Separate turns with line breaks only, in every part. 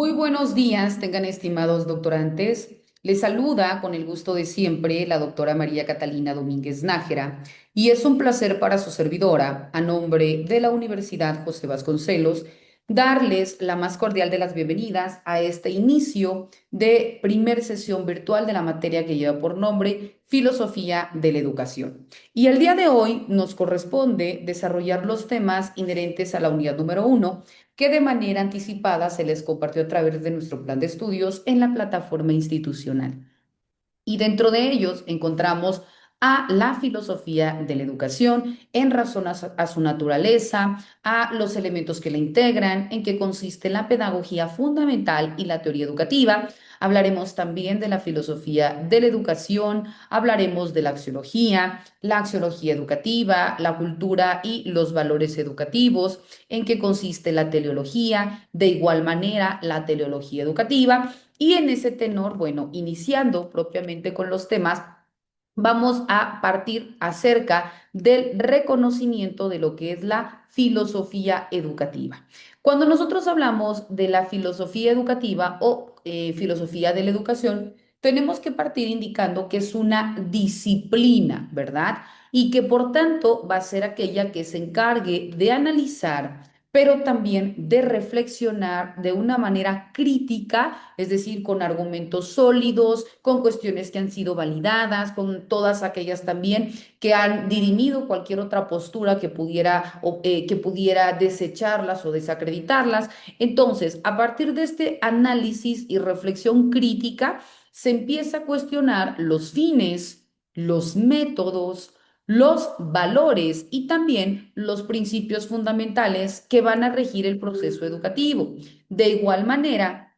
Muy buenos días, tengan estimados doctorantes. Les saluda con el gusto de siempre la doctora María Catalina Domínguez Nájera y es un placer para su servidora, a nombre de la Universidad José Vasconcelos, darles la más cordial de las bienvenidas a este inicio de primer sesión virtual de la materia que lleva por nombre Filosofía de la Educación. Y el día de hoy nos corresponde desarrollar los temas inherentes a la unidad número uno que de manera anticipada se les compartió a través de nuestro plan de estudios en la plataforma institucional. Y dentro de ellos encontramos a la filosofía de la educación en razón a su naturaleza, a los elementos que la integran, en qué consiste la pedagogía fundamental y la teoría educativa. Hablaremos también de la filosofía de la educación, hablaremos de la axiología educativa, la cultura y los valores educativos, en qué consiste la teleología, de igual manera la teleología educativa. Y en ese tenor, bueno, iniciando propiamente con los temas, vamos a partir acerca del reconocimiento de lo que es la filosofía educativa. Cuando nosotros hablamos de la filosofía educativa o filosofía de la educación, tenemos que partir indicando que es una disciplina, ¿verdad? Y que por tanto va a ser aquella que se encargue de analizar, pero también de reflexionar de una manera crítica, es decir, con argumentos sólidos, con cuestiones que han sido validadas, con todas aquellas también que han dirimido cualquier otra postura que pudiera desecharlas o desacreditarlas. Entonces, a partir de este análisis y reflexión crítica, se empieza a cuestionar los fines, los métodos, los valores y también los principios fundamentales que van a regir el proceso educativo. De igual manera,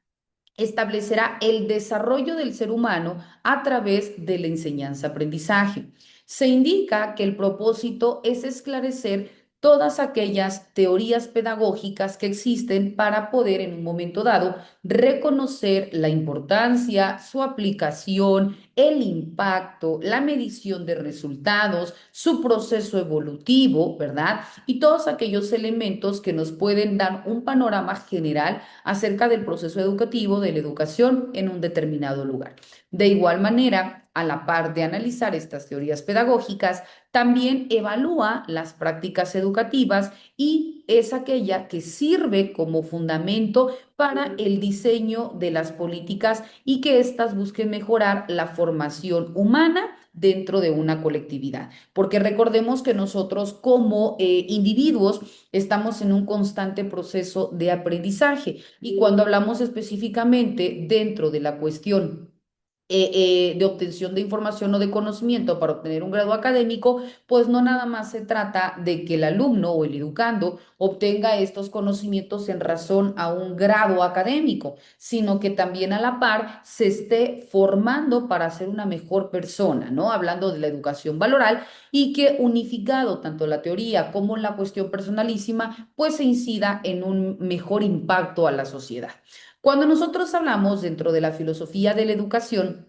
establecerá el desarrollo del ser humano a través de la enseñanza-aprendizaje. Se indica que el propósito es esclarecer todas aquellas teorías pedagógicas que existen para poder en un momento dado reconocer la importancia, su aplicación, el impacto, la medición de resultados, su proceso evolutivo, ¿verdad? Y todos aquellos elementos que nos pueden dar un panorama general acerca del proceso educativo de la educación en un determinado lugar. De igual manera, a la par de analizar estas teorías pedagógicas, también evalúa las prácticas educativas y es aquella que sirve como fundamento para el diseño de las políticas y que éstas busquen mejorar la formación humana dentro de una colectividad. Porque recordemos que nosotros como individuos estamos en un constante proceso de aprendizaje y cuando hablamos específicamente dentro de la cuestión de obtención de información o de conocimiento para obtener un grado académico, pues no nada más se trata de que el alumno o el educando obtenga estos conocimientos en razón a un grado académico, sino que también a la par se esté formando para ser una mejor persona, ¿no? Hablando de la educación valoral y que unificado tanto la teoría como la cuestión personalísima, pues se incida en un mejor impacto a la sociedad. Cuando nosotros hablamos dentro de la filosofía de la educación,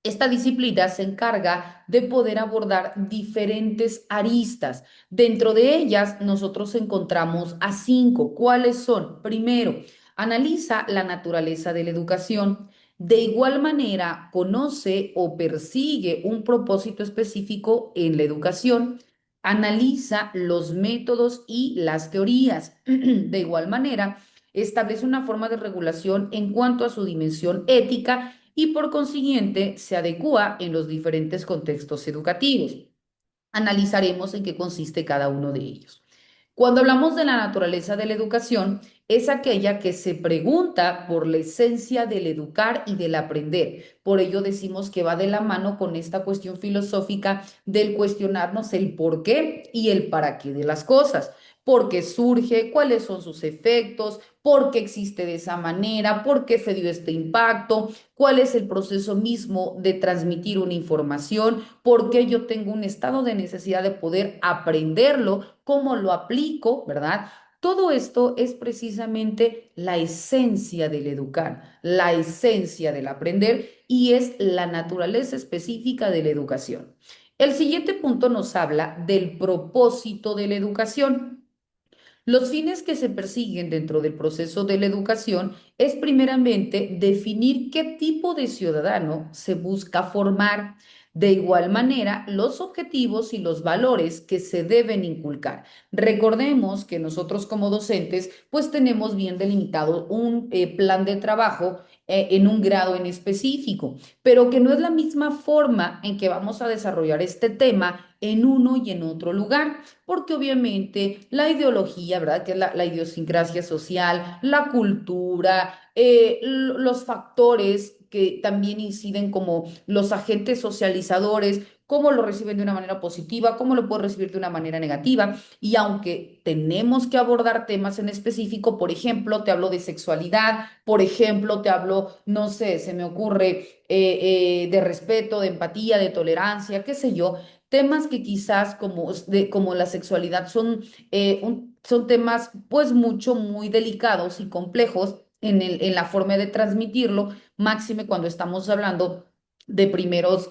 esta disciplina se encarga de poder abordar diferentes aristas. Dentro de ellas, nosotros encontramos a cinco. ¿Cuáles son? Primero, analiza la naturaleza de la educación. De igual manera, conoce o persigue un propósito específico en la educación. Analiza los métodos y las teorías. De igual manera, establece una forma de regulación en cuanto a su dimensión ética y por consiguiente se adecúa en los diferentes contextos educativos. Analizaremos en qué consiste cada uno de ellos. Cuando hablamos de la naturaleza de la educación, es aquella que se pregunta por la esencia del educar y del aprender. Por ello decimos que va de la mano con esta cuestión filosófica del cuestionarnos el por qué y el para qué de las cosas. ¿Por qué surge? ¿Cuáles son sus efectos? ¿Por qué existe de esa manera? ¿Por qué se dio este impacto? ¿Cuál es el proceso mismo de transmitir una información? ¿Por qué yo tengo un estado de necesidad de poder aprenderlo? ¿Cómo lo aplico? ¿Verdad? Todo esto es precisamente la esencia del educar, la esencia del aprender y es la naturaleza específica de la educación. El siguiente punto nos habla del propósito de la educación. Los fines que se persiguen dentro del proceso de la educación es primeramente definir qué tipo de ciudadano se busca formar. De igual manera, los objetivos y los valores que se deben inculcar. Recordemos que nosotros como docentes, pues tenemos bien delimitado un plan de trabajo en un grado en específico, pero que no es la misma forma en que vamos a desarrollar este tema en uno y en otro lugar, porque obviamente la ideología, ¿verdad? Que es la idiosincrasia social, la cultura, los factores que también inciden como los agentes socializadores, cómo lo reciben de una manera positiva, cómo lo pueden recibir de una manera negativa. Y aunque tenemos que abordar temas en específico, por ejemplo, te hablo de sexualidad, por ejemplo, te hablo, no sé, se me ocurre de respeto, de empatía, de tolerancia, qué sé yo, temas que quizás como la sexualidad son temas pues muy delicados y complejos en la forma de transmitirlo, máxime cuando estamos hablando de primeros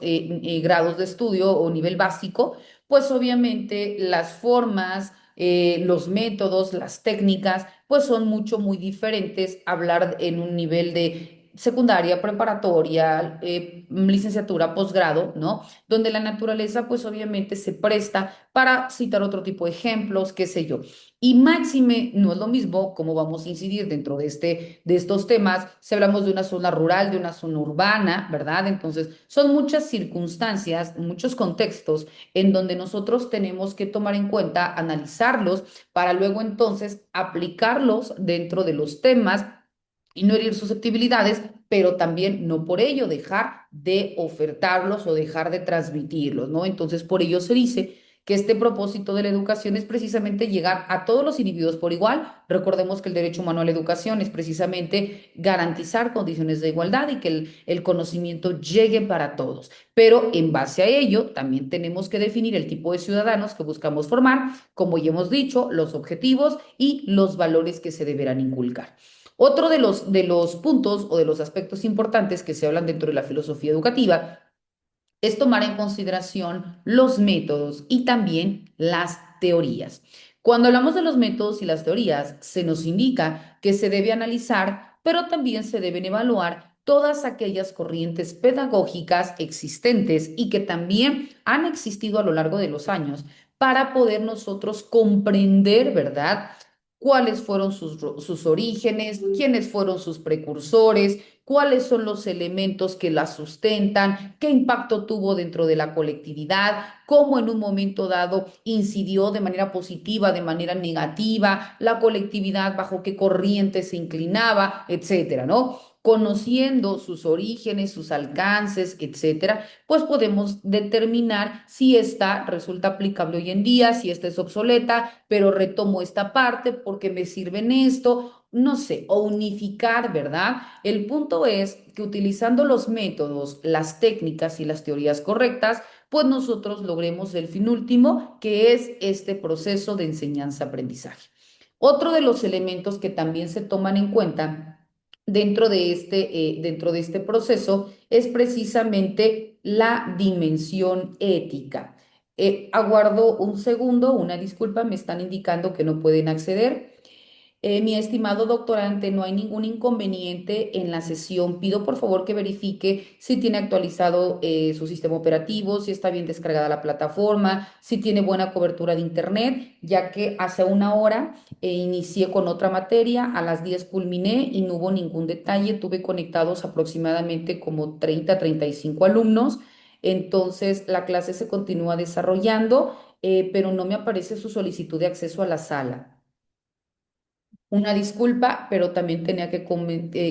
grados de estudio o nivel básico, pues obviamente las formas, los métodos, las técnicas, pues son muy diferentes hablar en un nivel de secundaria, preparatoria, licenciatura, posgrado, ¿no? Donde la naturaleza, pues obviamente se presta para citar otro tipo de ejemplos, qué sé yo. Y máxime, no es lo mismo cómo vamos a incidir dentro de estos temas, si hablamos de una zona rural, de una zona urbana, ¿verdad? Entonces, son muchas circunstancias, muchos contextos en donde nosotros tenemos que tomar en cuenta, analizarlos, para luego entonces aplicarlos dentro de los temas y no herir susceptibilidades, pero también no por ello dejar de ofertarlos o dejar de transmitirlos, ¿no? Entonces, por ello se dice que este propósito de la educación es precisamente llegar a todos los individuos por igual. Recordemos que el derecho humano a la educación es precisamente garantizar condiciones de igualdad y que el conocimiento llegue para todos. Pero en base a ello, también tenemos que definir el tipo de ciudadanos que buscamos formar, como ya hemos dicho, los objetivos y los valores que se deberán inculcar. Otro de los puntos o de los aspectos importantes que se hablan dentro de la filosofía educativa es tomar en consideración los métodos y también las teorías. Cuando hablamos de los métodos y las teorías, se nos indica que se debe analizar, pero también se deben evaluar todas aquellas corrientes pedagógicas existentes y que también han existido a lo largo de los años para poder nosotros comprender, ¿verdad? Cuáles fueron sus orígenes, quiénes fueron sus precursores, cuáles son los elementos que la sustentan, qué impacto tuvo dentro de la colectividad, cómo en un momento dado incidió de manera positiva, de manera negativa, la colectividad bajo qué corriente se inclinaba, etcétera, ¿no? Conociendo sus orígenes, sus alcances, etcétera, pues podemos determinar si esta resulta aplicable hoy en día, si esta es obsoleta, pero retomo esta parte porque me sirve en esto, no sé, o unificar, ¿verdad? El punto es que utilizando los métodos, las técnicas y las teorías correctas, pues nosotros logremos el fin último, que es este proceso de enseñanza-aprendizaje. Otro de los elementos que también se toman en cuenta dentro de este proceso es precisamente la dimensión ética. Aguardo un segundo, una disculpa, me están indicando que no pueden acceder. Mi estimado doctorante, no hay ningún inconveniente en la sesión. Pido por favor que verifique si tiene actualizado su sistema operativo, si está bien descargada la plataforma, si tiene buena cobertura de internet, ya que hace una hora inicié con otra materia, a las 10 culminé y no hubo ningún detalle. Tuve conectados aproximadamente como 30, 35 alumnos. Entonces la clase se continúa desarrollando, pero no me aparece su solicitud de acceso a la sala. Una disculpa, pero también tenía que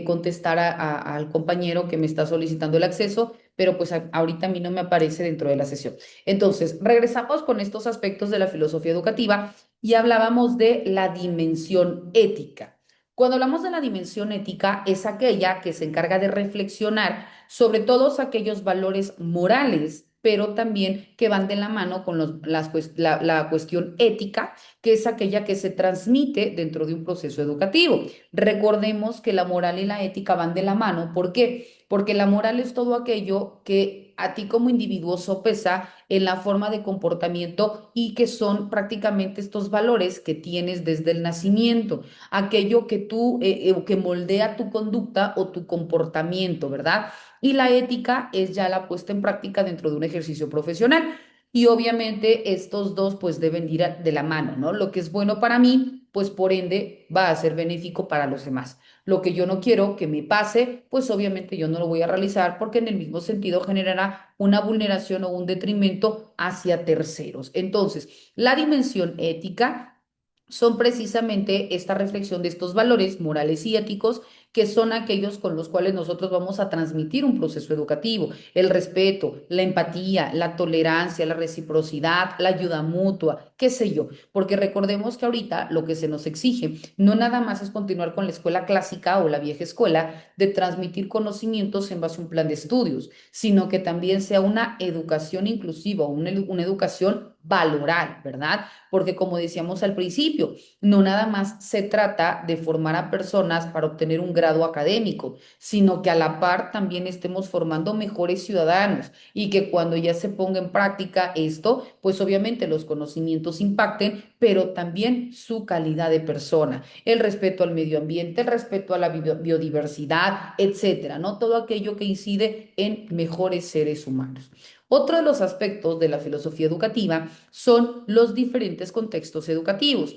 contestar al compañero que me está solicitando el acceso, pero pues ahorita a mí no me aparece dentro de la sesión. Entonces, regresamos con estos aspectos de la filosofía educativa y hablábamos de la dimensión ética. Cuando hablamos de la dimensión ética, es aquella que se encarga de reflexionar sobre todos aquellos valores morales pero también que van de la mano con la cuestión ética, que es aquella que se transmite dentro de un proceso educativo. Recordemos que la moral y la ética van de la mano. ¿Por qué? Porque la moral es todo aquello que a ti como individuo sopesa en la forma de comportamiento y que son prácticamente estos valores que tienes desde el nacimiento, aquello que que moldea tu conducta o tu comportamiento, ¿verdad? Y la ética es ya la puesta en práctica dentro de un ejercicio profesional. Y obviamente estos dos pues deben ir de la mano, ¿no? Lo que es bueno para mí, pues por ende va a ser benéfico para los demás. Lo que yo no quiero que me pase, pues obviamente yo no lo voy a realizar porque en el mismo sentido generará una vulneración o un detrimento hacia terceros. Entonces, la dimensión ética son precisamente esta reflexión de estos valores morales y éticos que son aquellos con los cuales nosotros vamos a transmitir un proceso educativo, el respeto, la empatía, la tolerancia, la reciprocidad, la ayuda mutua, qué sé yo, porque recordemos que ahorita lo que se nos exige no nada más es continuar con la escuela clásica o la vieja escuela de transmitir conocimientos en base a un plan de estudios, sino que también sea una educación inclusiva, una educación valoral, ¿verdad? Porque como decíamos al principio, no nada más se trata de formar a personas para obtener un grado académico, sino que a la par también estemos formando mejores ciudadanos y que cuando ya se ponga en práctica esto, pues obviamente los conocimientos impacten, pero también su calidad de persona, el respeto al medio ambiente, el respeto a la biodiversidad, etcétera, ¿no? Todo aquello que incide en mejores seres humanos. Otro de los aspectos de la filosofía educativa son los diferentes contextos educativos.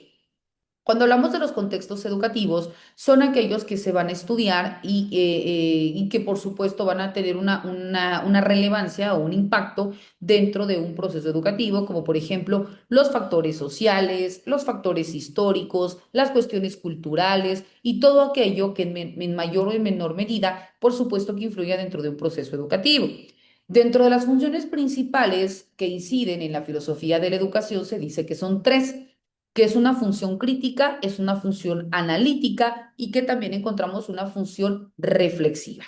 Cuando hablamos de los contextos educativos, son aquellos que se van a estudiar y que por supuesto van a tener una relevancia o un impacto dentro de un proceso educativo, como por ejemplo los factores sociales, los factores históricos, las cuestiones culturales y todo aquello que en mayor o en menor medida, por supuesto, que influya dentro de un proceso educativo. Dentro de las funciones principales que inciden en la filosofía de la educación se dice que son tres, que es una función crítica, es una función analítica y que también encontramos una función reflexiva.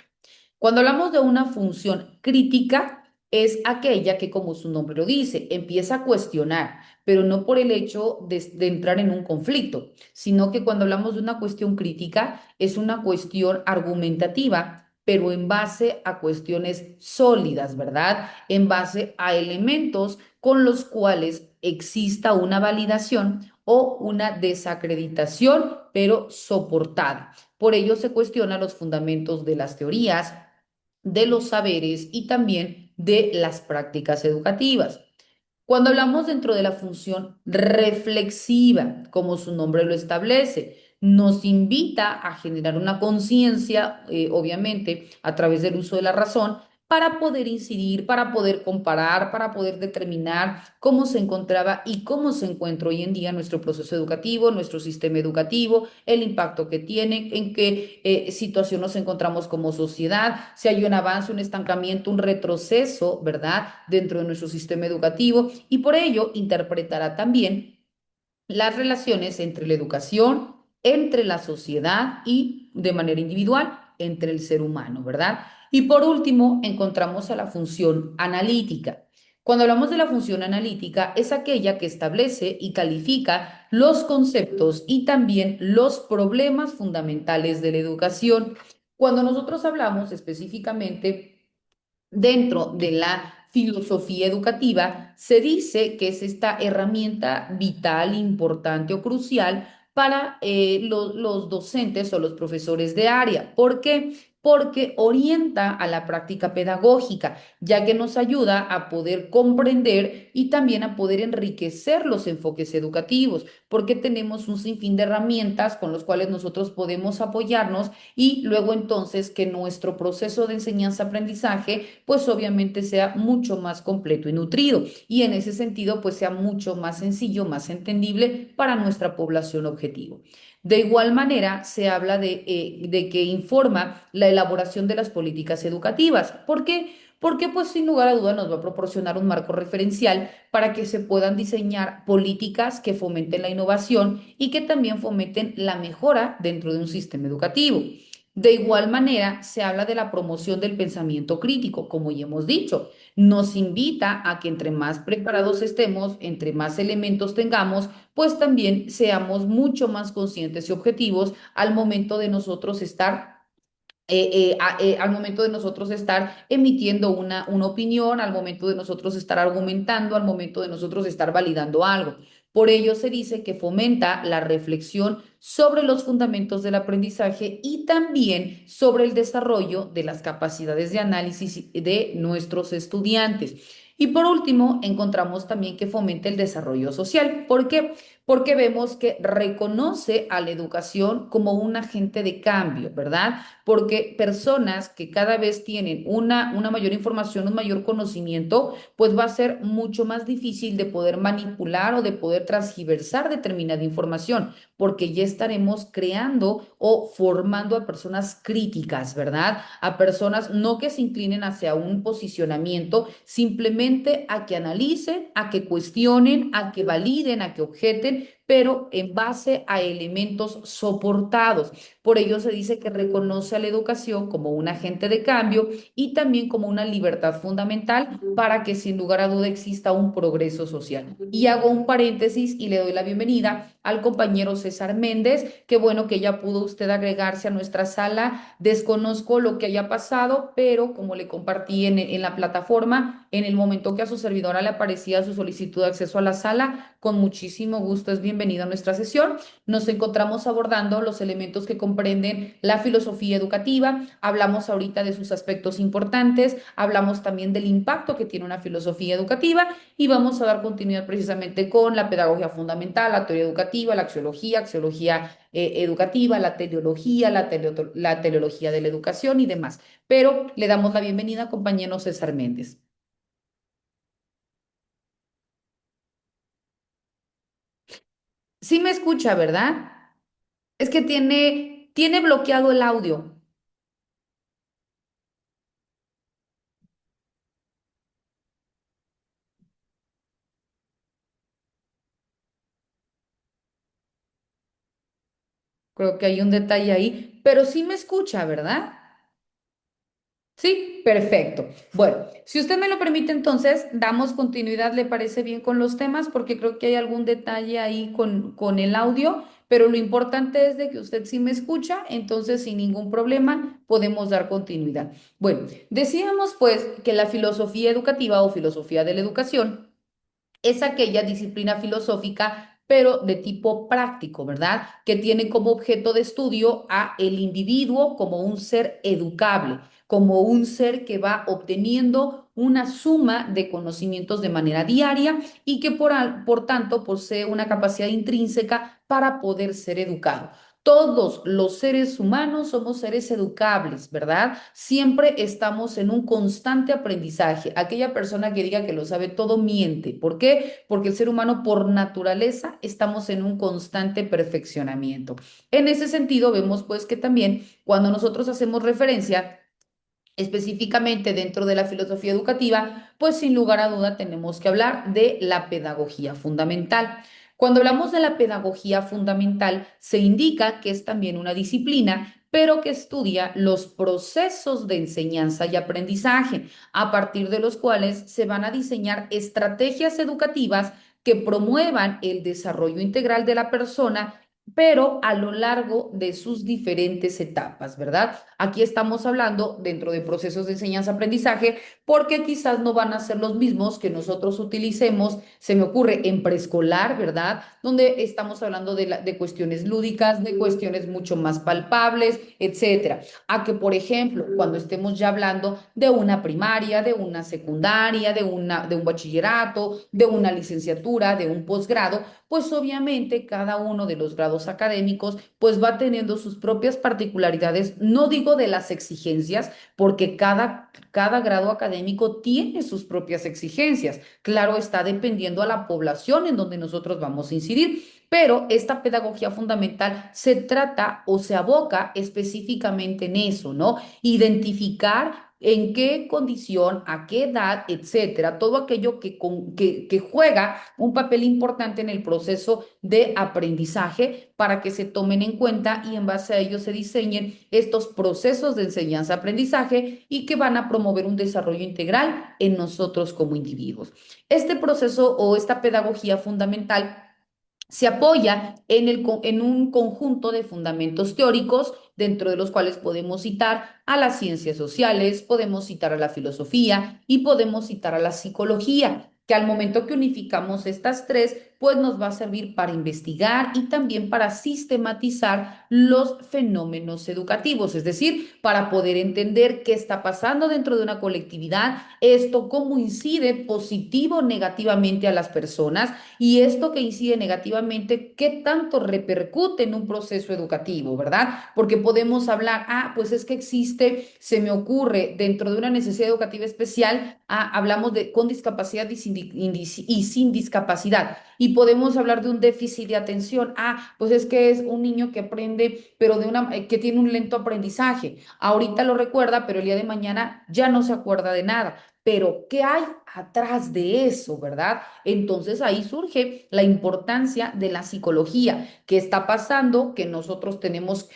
Cuando hablamos de una función crítica, es aquella que, como su nombre lo dice, empieza a cuestionar, pero no por el hecho de entrar en un conflicto, sino que cuando hablamos de una cuestión crítica, es una cuestión argumentativa, pero en base a cuestiones sólidas, ¿verdad? En base a elementos con los cuales exista una validación o una desacreditación, pero soportada. Por ello se cuestiona los fundamentos de las teorías, de los saberes y también de las prácticas educativas. Cuando hablamos dentro de la función reflexiva, como su nombre lo establece, nos invita a generar una conciencia, obviamente, a través del uso de la razón, para poder incidir, para poder comparar, para poder determinar cómo se encontraba y cómo se encuentra hoy en día nuestro proceso educativo, nuestro sistema educativo, el impacto que tiene, en qué situación nos encontramos como sociedad, si hay un avance, un estancamiento, un retroceso, ¿verdad? Dentro de nuestro sistema educativo y por ello interpretará también las relaciones entre la educación, entre la sociedad y de manera individual entre el ser humano, ¿verdad? Y por último, encontramos a la función analítica. Cuando hablamos de la función analítica, es aquella que establece y califica los conceptos y también los problemas fundamentales de la educación. Cuando nosotros hablamos específicamente dentro de la filosofía educativa, se dice que es esta herramienta vital, importante o crucial para los docentes o los profesores de área. ¿Por qué? Porque orienta a la práctica pedagógica, ya que nos ayuda a poder comprender y también a poder enriquecer los enfoques educativos, porque tenemos un sinfín de herramientas con los cuales nosotros podemos apoyarnos y luego entonces que nuestro proceso de enseñanza-aprendizaje pues obviamente sea mucho más completo y nutrido y en ese sentido pues sea mucho más sencillo, más entendible para nuestra población objetivo. De igual manera, se habla de que informa la elaboración de las políticas educativas. ¿Por qué? Porque pues sin lugar a duda nos va a proporcionar un marco referencial para que se puedan diseñar políticas que fomenten la innovación y que también fomenten la mejora dentro de un sistema educativo. De igual manera, se habla de la promoción del pensamiento crítico, como ya hemos dicho. Nos invita a que entre más preparados estemos, entre más elementos tengamos, pues también seamos mucho más conscientes y objetivos al momento de nosotros estar al momento de nosotros estar emitiendo una opinión, al momento de nosotros estar argumentando, al momento de nosotros estar validando algo. Por ello se dice que fomenta la reflexión sobre los fundamentos del aprendizaje y también sobre el desarrollo de las capacidades de análisis de nuestros estudiantes. Y por último, encontramos también que fomenta el desarrollo social. ¿Por qué? Porque vemos que reconoce a la educación como un agente de cambio, ¿verdad? Porque personas que cada vez tienen una mayor información, un mayor conocimiento, pues va a ser mucho más difícil de poder manipular o de poder transgiversar determinada información, porque ya estaremos creando o formando a personas críticas, ¿verdad? A personas no que se inclinen hacia un posicionamiento, simplemente a que analicen, a que cuestionen, a que validen, a que objeten, pero en base a elementos soportados. Por ello se dice que reconoce a la educación como un agente de cambio y también como una libertad fundamental para que sin lugar a duda exista un progreso social. Y hago un paréntesis y le doy la bienvenida al compañero César Méndez. Qué bueno que ya pudo usted agregarse a nuestra sala. Desconozco lo que haya pasado, pero como le compartí en la plataforma, en el momento que a su servidora le aparecía su solicitud de acceso a la sala, con muchísimo gusto es bienvenido a nuestra sesión. Nos encontramos abordando los elementos que comprenden la filosofía educativa, hablamos ahorita de sus aspectos importantes, hablamos también del impacto que tiene una filosofía educativa y vamos a dar continuidad precisamente con la pedagogía fundamental, la teoría educativa, la axiología educativa, la teleología, la teleología de la educación y demás. Pero le damos la bienvenida, compañero César Méndez. Sí me escucha, ¿verdad? Es que tiene bloqueado el audio. Creo que hay un detalle ahí, pero sí me escucha, ¿verdad? Sí, perfecto. Bueno, si usted me lo permite, entonces damos continuidad, ¿le parece bien con los temas? Porque creo que hay algún detalle ahí con el audio, pero lo importante es de que usted sí me escucha, entonces sin ningún problema podemos dar continuidad. Bueno, decíamos pues que la filosofía educativa o filosofía de la educación es aquella disciplina filosófica, pero de tipo práctico, ¿verdad? Que tiene como objeto de estudio a el individuo como un ser educable, como un ser que va obteniendo una suma de conocimientos de manera diaria y que por tanto posee una capacidad intrínseca para poder ser educado. Todos los seres humanos somos seres educables, ¿verdad? Siempre estamos en un constante aprendizaje. Aquella persona que diga que lo sabe todo miente. ¿Por qué? Porque el ser humano por naturaleza estamos en un constante perfeccionamiento. En ese sentido, vemos pues que también cuando nosotros hacemos referencia específicamente dentro de la filosofía educativa, pues sin lugar a duda tenemos que hablar de la pedagogía fundamental. Cuando hablamos de la pedagogía fundamental, se indica que es también una disciplina, pero que estudia los procesos de enseñanza y aprendizaje, a partir de los cuales se van a diseñar estrategias educativas que promuevan el desarrollo integral de la persona, pero a lo largo de sus diferentes etapas, ¿verdad? Aquí estamos hablando dentro de procesos de enseñanza-aprendizaje porque quizás no van a ser los mismos que nosotros utilicemos, se me ocurre, en preescolar, ¿verdad? Donde estamos hablando de cuestiones lúdicas, de cuestiones mucho más palpables, etcétera. A que, por ejemplo, cuando estemos ya hablando de una primaria, de una secundaria, de un bachillerato, de una licenciatura, de un posgrado, pues obviamente cada uno de los grados académicos pues va teniendo sus propias particularidades, no digo de las exigencias, porque cada grado académico tiene sus propias exigencias. Claro, está dependiendo a la población en donde nosotros vamos a incidir, pero esta pedagogía fundamental se trata o se aboca específicamente en eso, ¿no? Identificar en qué condición, a qué edad, etcétera, todo aquello que juega un papel importante en el proceso de aprendizaje para que se tomen en cuenta y en base a ello se diseñen estos procesos de enseñanza-aprendizaje y que van a promover un desarrollo integral en nosotros como individuos. Este proceso o esta pedagogía fundamental se apoya en un conjunto de fundamentos teóricos, dentro de los cuales podemos citar a las ciencias sociales, podemos citar a la filosofía y podemos citar a la psicología, que al momento que unificamos estas tres, pues nos va a servir para investigar y también para sistematizar los fenómenos educativos, es decir, para poder entender qué está pasando dentro de una colectividad, esto cómo incide positivo o negativamente a las personas y esto que incide negativamente, ¿qué tanto repercute en un proceso educativo, verdad? Porque podemos hablar, pues es que existe, se me ocurre, dentro de una necesidad educativa especial, hablamos de con discapacidad y sin discapacidad. Y podemos hablar de un déficit de atención. Pues es que es un niño que aprende, pero que tiene un lento aprendizaje. Ahorita lo recuerda, pero el día de mañana ya no se acuerda de nada. Pero, ¿qué hay atrás de eso, verdad? Entonces ahí surge la importancia de la psicología. ¿Qué está pasando? Que nosotros tenemos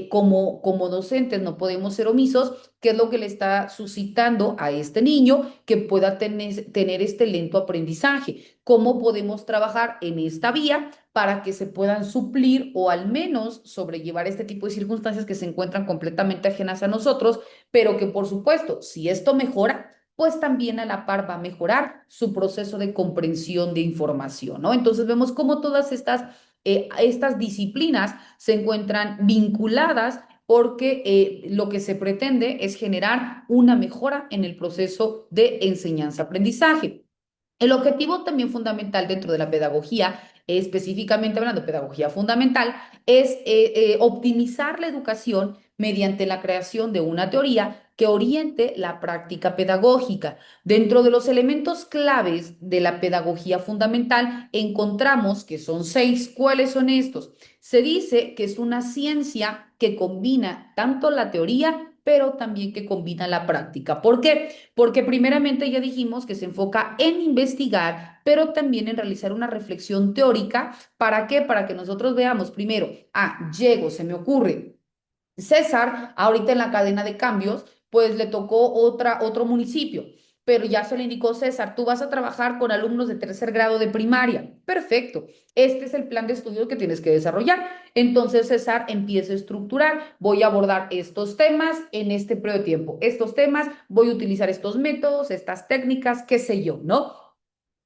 como docentes, no podemos ser omisos. ¿Qué es lo que le está suscitando a este niño que pueda tener este lento aprendizaje? ¿Cómo podemos trabajar en esta vía para que se puedan suplir o al menos sobrellevar este tipo de circunstancias que se encuentran completamente ajenas a nosotros, pero que por supuesto, si esto mejora, pues también a la par va a mejorar su proceso de comprensión de información, ¿no? Entonces vemos cómo todas estas disciplinas se encuentran vinculadas porque lo que se pretende es generar una mejora en el proceso de enseñanza-aprendizaje. El objetivo también fundamental dentro de la pedagogía, específicamente hablando de pedagogía fundamental, es optimizar la educación mediante la creación de una teoría que oriente la práctica pedagógica. Dentro de los elementos claves de la pedagogía fundamental encontramos que son seis. ¿Cuáles son estos? Se dice que es una ciencia que combina tanto la teoría, pero también que combina la práctica. ¿Por qué? Porque primeramente ya dijimos que se enfoca en investigar, pero también en realizar una reflexión teórica. ¿Para qué? Para que nosotros veamos primero, se me ocurre, César, ahorita en la cadena de cambios, pues le tocó otro municipio, pero ya se le indicó, César, tú vas a trabajar con alumnos de tercer grado de primaria. Perfecto. Este es el plan de estudio que tienes que desarrollar. Entonces, César empieza a estructurar. Voy a abordar estos temas en este periodo de tiempo. Estos temas, voy a utilizar estos métodos, estas técnicas, qué sé yo, ¿no?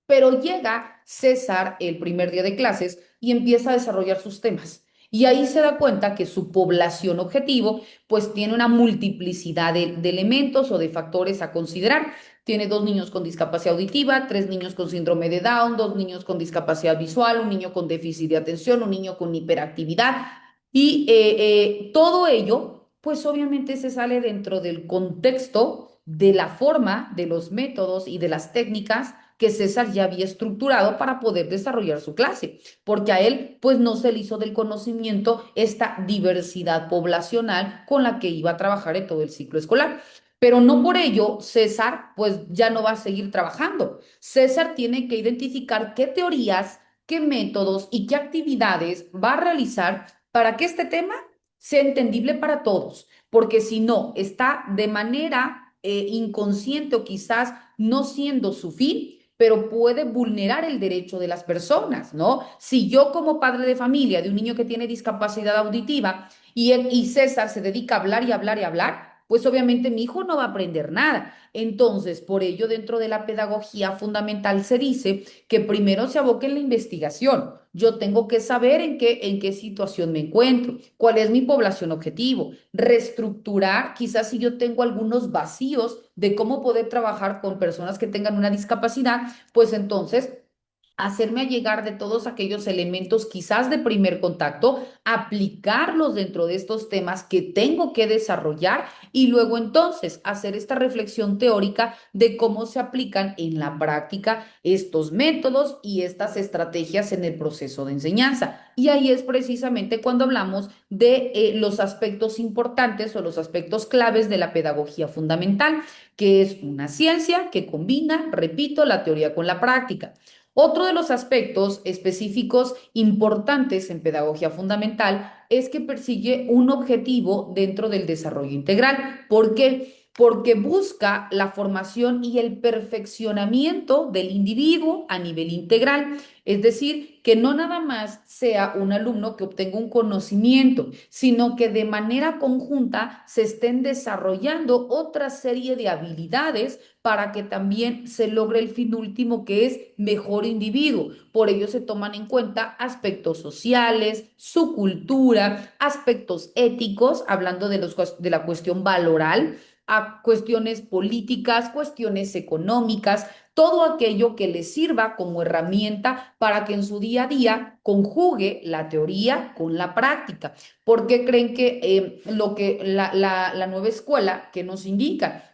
Pero llega César el primer día de clases y empieza a desarrollar sus temas. Y ahí se da cuenta que su población objetivo pues tiene una multiplicidad de elementos o de factores a considerar. Tiene dos niños con discapacidad auditiva, tres niños con síndrome de Down, dos niños con discapacidad visual, un niño con déficit de atención, un niño con hiperactividad. Y todo ello pues obviamente se sale dentro del contexto de la forma, de los métodos y de las técnicas que César ya había estructurado para poder desarrollar su clase, porque a él pues no se le hizo del conocimiento esta diversidad poblacional con la que iba a trabajar en todo el ciclo escolar. Pero no por ello César pues ya no va a seguir trabajando. César tiene que identificar qué teorías, qué métodos y qué actividades va a realizar para que este tema sea entendible para todos, porque si no, está de manera inconsciente o quizás no siendo su fin, pero puede vulnerar el derecho de las personas, ¿no? Si yo como padre de familia de un niño que tiene discapacidad auditiva y César se dedica a hablar y hablar y hablar, pues obviamente mi hijo no va a aprender nada. Entonces, por ello, dentro de la pedagogía fundamental se dice que primero se aboque en la investigación. Yo tengo que saber en qué situación me encuentro, cuál es mi población objetivo, reestructurar, quizás si yo tengo algunos vacíos de cómo poder trabajar con personas que tengan una discapacidad, pues entonces hacerme llegar de todos aquellos elementos quizás de primer contacto, aplicarlos dentro de estos temas que tengo que desarrollar y luego entonces hacer esta reflexión teórica de cómo se aplican en la práctica estos métodos y estas estrategias en el proceso de enseñanza. Y ahí es precisamente cuando hablamos de los aspectos importantes o los aspectos claves de la pedagogía fundamental, que es una ciencia que combina, repito, la teoría con la práctica. Otro de los aspectos específicos importantes en pedagogía fundamental es que persigue un objetivo dentro del desarrollo integral. ¿Por qué? Porque busca la formación y el perfeccionamiento del individuo a nivel integral. Es decir, que no nada más sea un alumno que obtenga un conocimiento, sino que de manera conjunta se estén desarrollando otra serie de habilidades para que también se logre el fin último, que es mejor individuo. Por ello se toman en cuenta aspectos sociales, su cultura, aspectos éticos, hablando de la cuestión valoral, a cuestiones políticas, cuestiones económicas, todo aquello que le sirva como herramienta para que en su día a día conjugue la teoría con la práctica. ¿Por qué creen que lo que la nueva escuela que nos indica?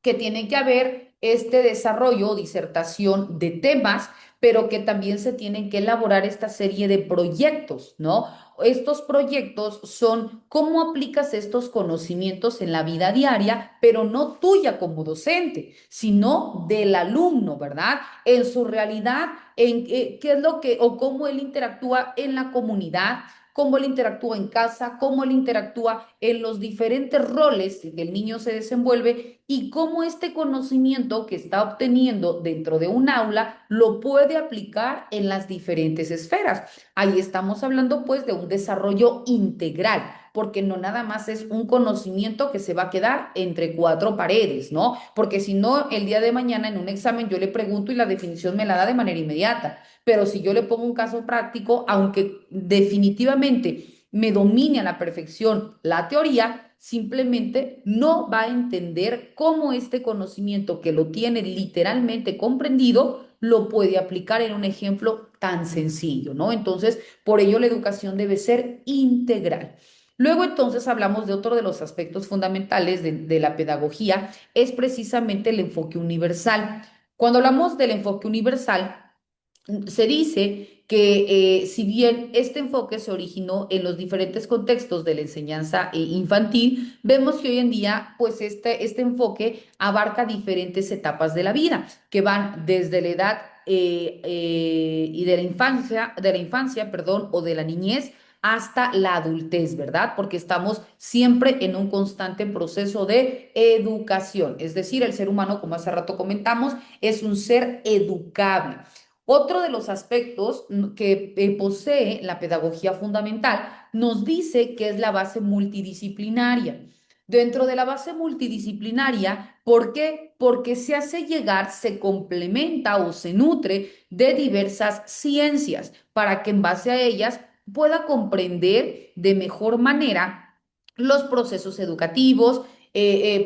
Que tiene que haber este desarrollo o disertación de temas, pero que también se tienen que elaborar esta serie de proyectos, ¿no? Estos proyectos son cómo aplicas estos conocimientos en la vida diaria, pero no tuya como docente, sino del alumno, ¿verdad? En su realidad, en qué es lo que o cómo él interactúa en la comunidad, cómo él interactúa en casa, cómo él interactúa en los diferentes roles que el niño se desenvuelve y cómo este conocimiento que está obteniendo dentro de un aula lo puede aplicar en las diferentes esferas. Ahí estamos hablando pues de un desarrollo integral, porque no nada más es un conocimiento que se va a quedar entre cuatro paredes, ¿no? Porque si no, el día de mañana en un examen yo le pregunto y la definición me la da de manera inmediata, pero si yo le pongo un caso práctico, aunque definitivamente me domine a la perfección la teoría, simplemente no va a entender cómo este conocimiento que lo tiene literalmente comprendido lo puede aplicar en un ejemplo tan sencillo, ¿no? Entonces, por ello la educación debe ser integral. Luego entonces hablamos de otro de los aspectos fundamentales de la pedagogía, es precisamente el enfoque universal. Cuando hablamos del enfoque universal, se dice que si bien este enfoque se originó en los diferentes contextos de la enseñanza infantil, vemos que hoy en día, pues este enfoque abarca diferentes etapas de la vida, que van desde la edad y de la infancia, perdón, o de la niñez hasta la adultez, ¿verdad? Porque estamos siempre en un constante proceso de educación, es decir, el ser humano, como hace rato comentamos, es un ser educable. Otro de los aspectos que posee la pedagogía fundamental nos dice que es la base multidisciplinaria. Dentro de la base multidisciplinaria, ¿por qué? Porque se hace llegar, se complementa o se nutre de diversas ciencias para que en base a ellas pueda comprender de mejor manera los procesos educativos.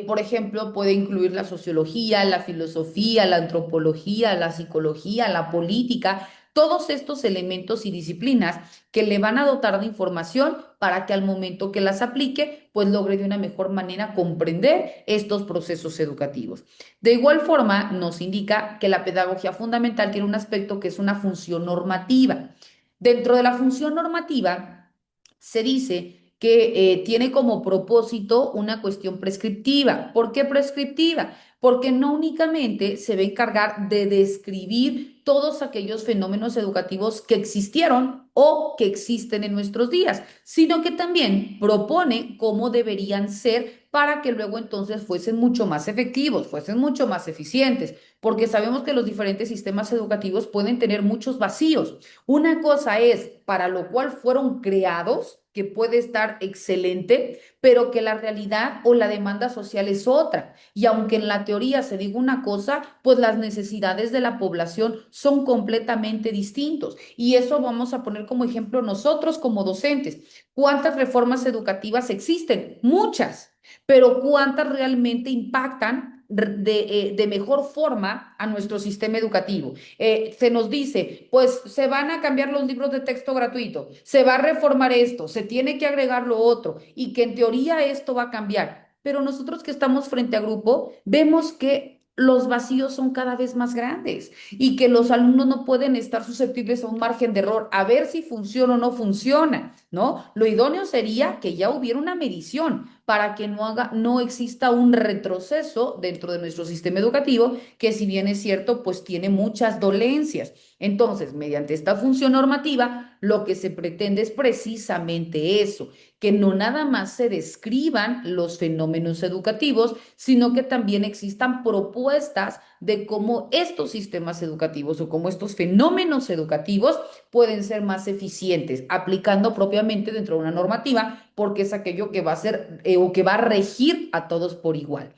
Por ejemplo, puede incluir la sociología, la filosofía, la antropología, la psicología, la política, todos estos elementos y disciplinas que le van a dotar de información para que al momento que las aplique, pues logre de una mejor manera comprender estos procesos educativos. De igual forma, nos indica que la pedagogía fundamental tiene un aspecto que es una función normativa. Dentro de la función normativa, se dice que tiene como propósito una cuestión prescriptiva. ¿Por qué prescriptiva? Porque no únicamente se va a encargar de describir todos aquellos fenómenos educativos que existieron o que existen en nuestros días, sino que también propone cómo deberían ser para que luego entonces fuesen mucho más efectivos, fuesen mucho más eficientes, porque sabemos que los diferentes sistemas educativos pueden tener muchos vacíos. Una cosa es para lo cual fueron creados, que puede estar excelente, pero que la realidad o la demanda social es otra. Y aunque en la teoría se diga una cosa, pues las necesidades de la población son completamente distintos. Y eso vamos a poner como ejemplo nosotros como docentes. ¿Cuántas reformas educativas existen? Muchas, pero ¿cuántas realmente impactan de mejor forma a nuestro sistema educativo. Se nos dice, pues se van a cambiar los libros de texto gratuito, se va a reformar esto, se tiene que agregar lo otro y que en teoría esto va a cambiar. Pero nosotros que estamos frente a grupo, vemos que los vacíos son cada vez más grandes y que los alumnos no pueden estar susceptibles a un margen de error, a ver si funciona o no funciona, ¿no? Lo idóneo sería que ya hubiera una medición para que no exista un retroceso dentro de nuestro sistema educativo, que si bien es cierto, pues tiene muchas dolencias. Entonces, mediante esta función normativa, lo que se pretende es precisamente eso, que no nada más se describan los fenómenos educativos, sino que también existan propuestas de cómo estos sistemas educativos o cómo estos fenómenos educativos pueden ser más eficientes, aplicando propiamente dentro de una normativa, porque es aquello que va a ser o que va a regir a todos por igual.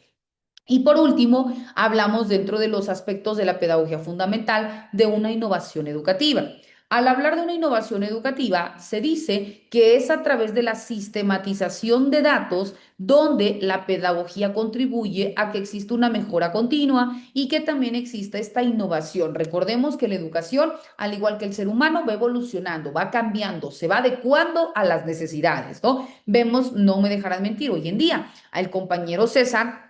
Y por último, hablamos dentro de los aspectos de la pedagogía fundamental de una innovación educativa. Al hablar de una innovación educativa, se dice que es a través de la sistematización de datos donde la pedagogía contribuye a que exista una mejora continua y que también exista esta innovación. Recordemos que la educación, al igual que el ser humano, va evolucionando, va cambiando, se va adecuando a las necesidades, ¿no? Vemos, no me dejarán mentir, hoy en día, al compañero César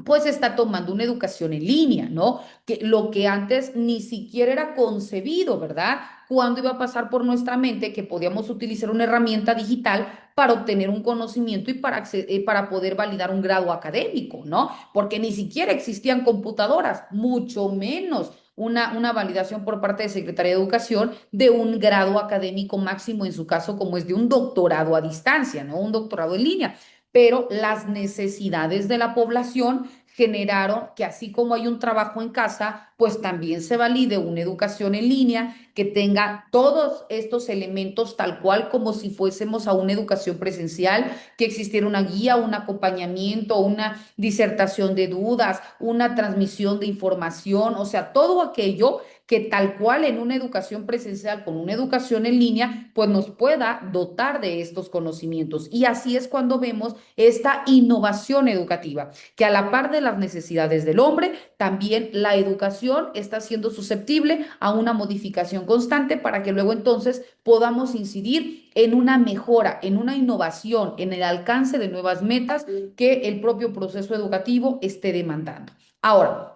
pues está tomando una educación en línea, ¿no? Que lo que antes ni siquiera era concebido, ¿verdad? Cuando iba a pasar por nuestra mente que podíamos utilizar una herramienta digital para obtener un conocimiento y para poder validar un grado académico, ¿no? Porque ni siquiera existían computadoras, mucho menos una validación por parte de Secretaría de Educación de un grado académico máximo, en su caso, como es de un doctorado a distancia, ¿no? Un doctorado en línea, pero las necesidades de la población generaron que así como hay un trabajo en casa, pues también se valide una educación en línea que tenga todos estos elementos tal cual como si fuésemos a una educación presencial, que existiera una guía, un acompañamiento, una disertación de dudas, una transmisión de información, o sea, todo aquello que tal cual en una educación presencial con una educación en línea, pues nos pueda dotar de estos conocimientos. Y así es cuando vemos esta innovación educativa, que a la par de las necesidades del hombre, también la educación está siendo susceptible a una modificación constante para que luego entonces podamos incidir en una mejora, en una innovación, en el alcance de nuevas metas que el propio proceso educativo esté demandando. Ahora,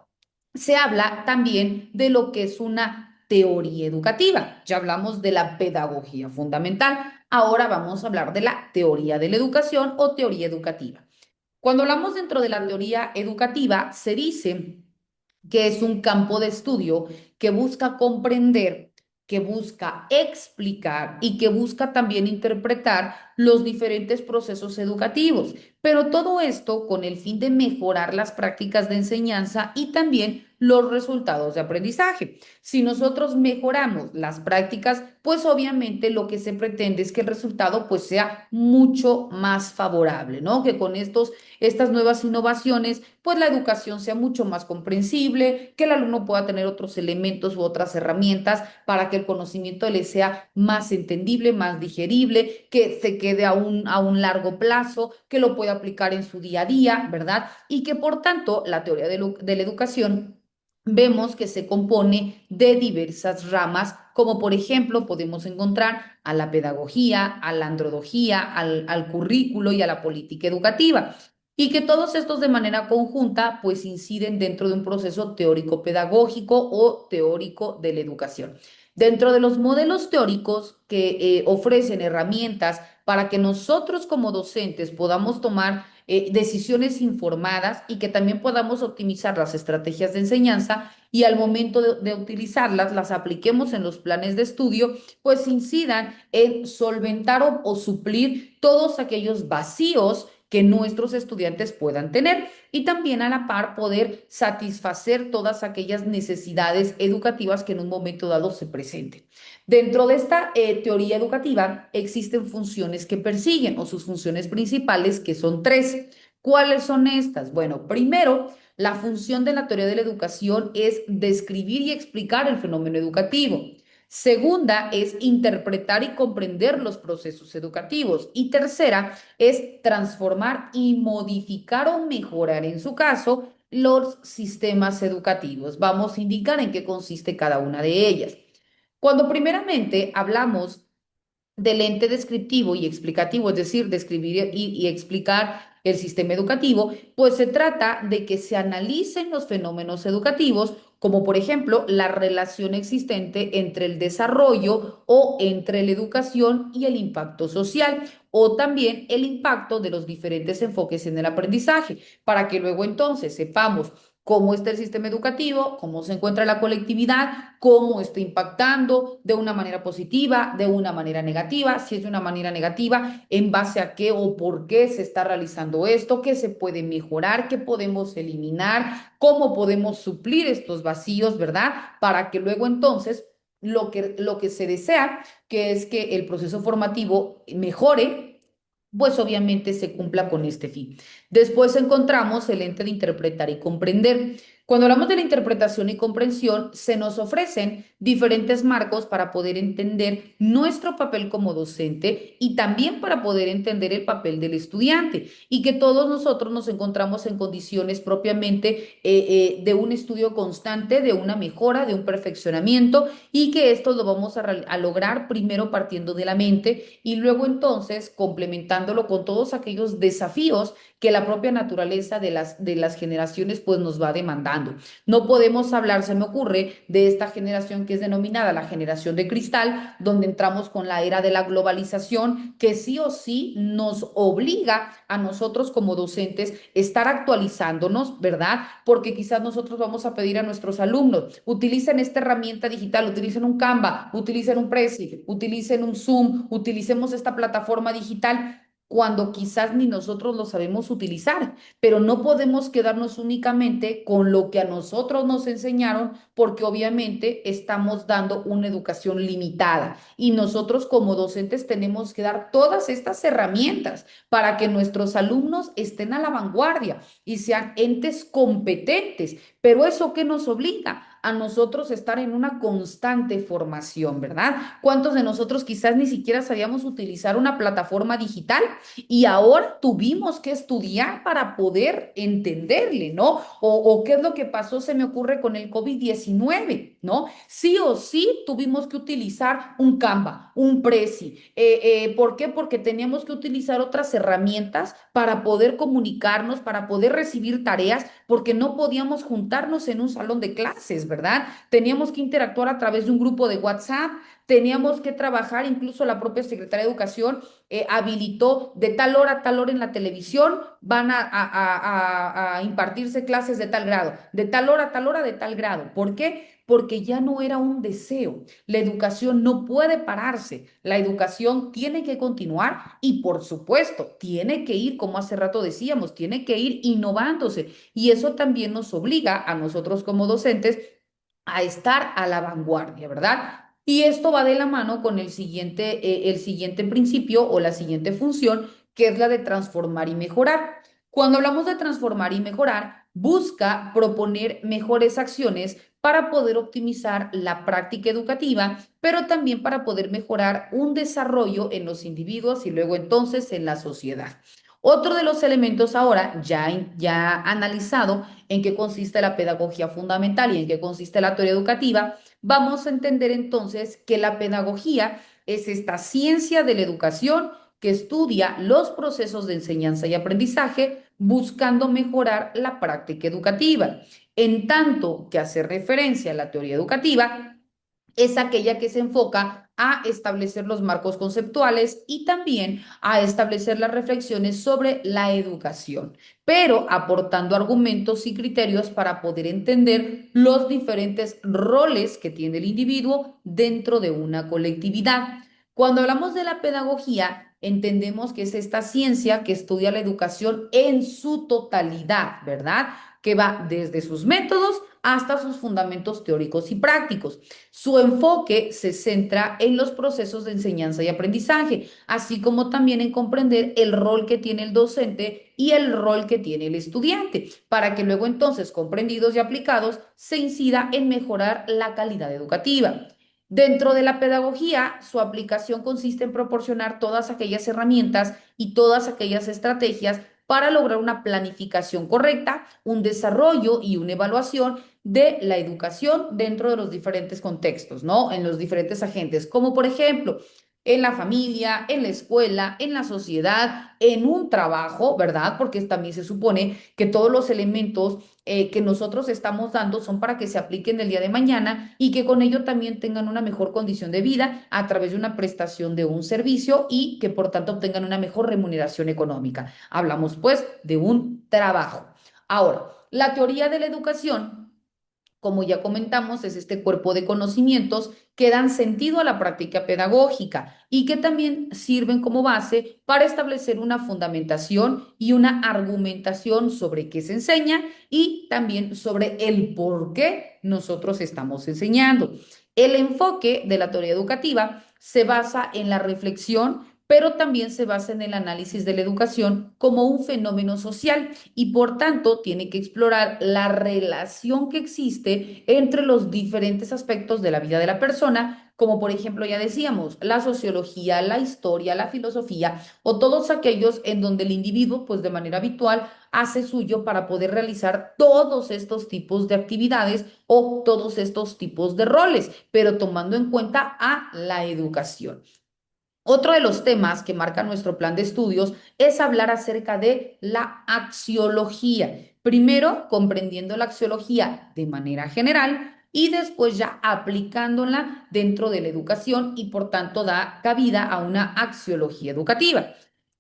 se habla también de lo que es una teoría educativa. Ya hablamos de la pedagogía fundamental. Ahora vamos a hablar de la teoría de la educación o teoría educativa. Cuando hablamos dentro de la teoría educativa, se dice que es un campo de estudio que busca comprender, que busca explicar y que busca también interpretar los diferentes procesos educativos. Pero todo esto con el fin de mejorar las prácticas de enseñanza y también los resultados de aprendizaje. Si nosotros mejoramos las prácticas, pues obviamente lo que se pretende es que el resultado pues sea mucho más favorable, ¿no? Que con estas nuevas innovaciones, pues la educación sea mucho más comprensible, que el alumno pueda tener otros elementos u otras herramientas para que el conocimiento le sea más entendible, más digerible, que se quede a un largo plazo, que lo pueda aplicar en su día a día, ¿verdad? Y que por tanto la teoría de la educación vemos que se compone de diversas ramas, como por ejemplo podemos encontrar a la pedagogía, a la andrología, al currículo y a la política educativa. Y que todos estos de manera conjunta pues inciden dentro de un proceso teórico pedagógico o teórico de la educación. Dentro de los modelos teóricos que ofrecen herramientas para que nosotros como docentes podamos tomar decisiones informadas y que también podamos optimizar las estrategias de enseñanza y al momento de utilizarlas, las apliquemos en los planes de estudio, pues incidan en solventar o suplir todos aquellos vacíos que nuestros estudiantes puedan tener y también a la par poder satisfacer todas aquellas necesidades educativas que en un momento dado se presenten. Dentro de esta teoría educativa existen funciones que persiguen o sus funciones principales, que son tres. ¿Cuáles son estas? Bueno, primero, la función de la teoría de la educación es describir y explicar el fenómeno educativo. Segunda es interpretar y comprender los procesos educativos. Y tercera es transformar y modificar o mejorar, en su caso, los sistemas educativos. Vamos a indicar en qué consiste cada una de ellas. Cuando primeramente hablamos del ente descriptivo y explicativo, es decir, describir y explicar el sistema educativo, pues se trata de que se analicen los fenómenos educativos, como por ejemplo la relación existente entre el desarrollo o entre la educación y el impacto social, o también el impacto de los diferentes enfoques en el aprendizaje, para que luego entonces sepamos cómo está el sistema educativo, cómo se encuentra la colectividad, cómo está impactando de una manera positiva, de una manera negativa, si es de una manera negativa, en base a qué o por qué se está realizando esto, qué se puede mejorar, qué podemos eliminar, cómo podemos suplir estos vacíos, ¿verdad? Para que luego entonces lo que se desea, que es que el proceso formativo mejore, pues obviamente se cumpla con este fin. Después encontramos el ente de interpretar y comprender. Cuando hablamos de la interpretación y comprensión, se nos ofrecen diferentes marcos para poder entender nuestro papel como docente y también para poder entender el papel del estudiante y que todos nosotros nos encontramos en condiciones propiamente de un estudio constante, de una mejora, de un perfeccionamiento y que esto lo vamos a lograr primero partiendo de la mente y luego entonces complementándolo con todos aquellos desafíos que la propia naturaleza de las generaciones pues nos va demandando. No podemos hablar, se me ocurre, de esta generación que es denominada la generación de cristal, donde entramos con la era de la globalización, que sí o sí nos obliga a nosotros como docentes estar actualizándonos, ¿verdad? Porque quizás nosotros vamos a pedir a nuestros alumnos, utilicen esta herramienta digital, utilicen un Canva, utilicen un Prezi, utilicen un Zoom, utilicemos esta plataforma digital cuando quizás ni nosotros lo sabemos utilizar, pero no podemos quedarnos únicamente con lo que a nosotros nos enseñaron, porque obviamente estamos dando una educación limitada y nosotros como docentes tenemos que dar todas estas herramientas para que nuestros alumnos estén a la vanguardia y sean entes competentes. Pero eso qué nos obliga a nosotros estar en una constante formación, ¿verdad? ¿Cuántos de nosotros quizás ni siquiera sabíamos utilizar una plataforma digital y ahora tuvimos que estudiar para poder entenderle, ¿no? O qué es lo que pasó, se me ocurre con el COVID-19, ¿no? Sí o sí tuvimos que utilizar un Canva, un Prezi. ¿Por qué? Porque teníamos que utilizar otras herramientas para poder comunicarnos, para poder recibir tareas, porque no podíamos juntarnos en un salón de clases, ¿verdad? Teníamos que interactuar a través de un grupo de WhatsApp, teníamos que trabajar, incluso la propia Secretaría de Educación habilitó de tal hora a tal hora en la televisión, van a impartirse clases de tal grado, de tal hora a tal hora de tal grado. ¿Por qué? Porque ya no era un deseo. La educación no puede pararse. La educación tiene que continuar y, por supuesto, tiene que ir, como hace rato decíamos, tiene que ir innovándose. Y eso también nos obliga a nosotros como docentes a estar a la vanguardia, ¿verdad? Y esto va de la mano con el siguiente principio o la siguiente función, que es la de transformar y mejorar. Cuando hablamos de transformar y mejorar, busca proponer mejores acciones para poder optimizar la práctica educativa, pero también para poder mejorar un desarrollo en los individuos y luego entonces en la sociedad. Otro de los elementos ahora, ya analizado en qué consiste la pedagogía fundamental y en qué consiste la teoría educativa, vamos a entender entonces que la pedagogía es esta ciencia de la educación que estudia los procesos de enseñanza y aprendizaje buscando mejorar la práctica educativa. En tanto que hace referencia a la teoría educativa, es aquella que se enfoca a establecer los marcos conceptuales y también a establecer las reflexiones sobre la educación, pero aportando argumentos y criterios para poder entender los diferentes roles que tiene el individuo dentro de una colectividad. Cuando hablamos de la pedagogía, entendemos que es esta ciencia que estudia la educación en su totalidad, ¿verdad? Que va desde sus métodos hasta sus fundamentos teóricos y prácticos. Su enfoque se centra en los procesos de enseñanza y aprendizaje, así como también en comprender el rol que tiene el docente y el rol que tiene el estudiante, para que luego entonces, comprendidos y aplicados, se incida en mejorar la calidad educativa. Dentro de la pedagogía, su aplicación consiste en proporcionar todas aquellas herramientas y todas aquellas estrategias para lograr una planificación correcta, un desarrollo y una evaluación de la educación dentro de los diferentes contextos, ¿no? En los diferentes agentes, como por ejemplo, en la familia, en la escuela, en la sociedad, en un trabajo, ¿verdad? Porque también se supone que todos los elementos que nosotros estamos dando son para que se apliquen el día de mañana y que con ello también tengan una mejor condición de vida a través de una prestación de un servicio y que por tanto obtengan una mejor remuneración económica. Hablamos pues de un trabajo. Ahora, la teoría de la educación, como ya comentamos, es este cuerpo de conocimientos que dan sentido a la práctica pedagógica y que también sirven como base para establecer una fundamentación y una argumentación sobre qué se enseña y también sobre el por qué nosotros estamos enseñando. El enfoque de la teoría educativa se basa en la reflexión, pero también se basa en el análisis de la educación como un fenómeno social y por tanto tiene que explorar la relación que existe entre los diferentes aspectos de la vida de la persona, como por ejemplo ya decíamos, la sociología, la historia, la filosofía o todos aquellos en donde el individuo pues de manera habitual hace suyo para poder realizar todos estos tipos de actividades o todos estos tipos de roles, pero tomando en cuenta a la educación. Otro de los temas que marca nuestro plan de estudios es hablar acerca de la axiología. Primero, comprendiendo la axiología de manera general y después ya aplicándola dentro de la educación y por tanto da cabida a una axiología educativa.